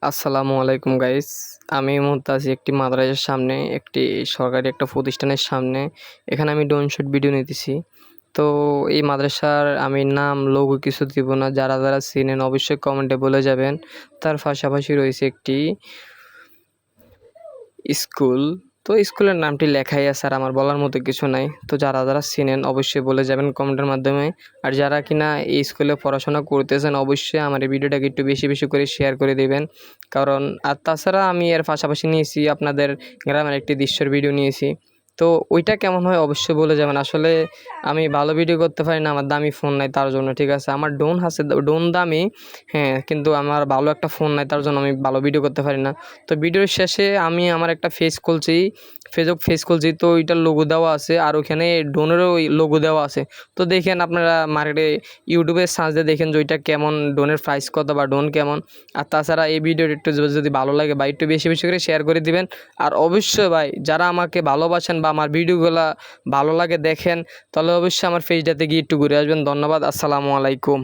আসসালামু আলাইকুম গাইস। আমি এই মুহূর্তে আছি একটি মাদ্রাসার সামনে, একটি সরকারি একটা প্রতিষ্ঠানের সামনে। এখানে আমি ড্রোন শুট ভিডিও নিতেছি। তো এই মাদ্রাসার আমি নাম, লোগো কিছু দিব না। যারা চিনেন অবশ্যই কমেন্টে বলে যাবেন। তার পাশাপাশি রয়েছে একটি স্কুল। তো স্কুলের নামটি লেখাই আছে, আর আমার বলার মতো কিছু নাই। তো যারা চিনেন অবশ্যই বলে যাবেন কমেন্টের মাধ্যমে। আর যারা কিনা এই স্কুলে পড়াশোনা করতেছেন অবশ্যই আমার এই ভিডিওটাকে একটু বেশি করে শেয়ার করে দিবেন। কারণ আর তাছাড়া আমি এর পাশাপাশি নিয়েছি আপনাদের গ্রামের একটি দৃশ্যের ভিডিও নিয়েছি। তো ওইটা কেমন হয় অবশ্যই বলে যাবেন। আসলে আমি ভালো ভিডিও করতে পারি না, আমার দামি ফোন নাই তার জন্য, ঠিক আছে? আমার ড্রোন আছে, ড্রোন দামি, হ্যাঁ, কিন্তু আমার ভালো একটা ফোন নাই, তার জন্য আমি ভালো ভিডিও করতে পারি না। তো ভিডিওর শেষে আমি আমার একটা পেজ খুলছি, ফেসবুক পেজ খুলছি। তো ওইটার লোগো দেওয়া আছে, আর ওইখানে ড্রোনেরও ওই লোগো দেওয়া আছে। তো দেখেন আপনারা মার্কেটে ইউটিউবে সার্চ দিয়ে দেখেন যে ওইটা কেমন, ড্রোনের প্রাইস কত বা ড্রোন কেমন। আর তাছাড়া এই ভিডিওটা একটু যদি ভালো লাগে বা একটু বেশি করে শেয়ার করে দিবেন। আর অবশ্যই ভাই, যারা আমাকে ভালোবাসেন বা আমার ভিডিওগুলো ভালো লাগে দেখেন, তাহলে অবশ্যই আমার পেজটাতে গিয়ে একটু ঘুরে আসবেন। ধন্যবাদ। আসসালামু আলাইকুম।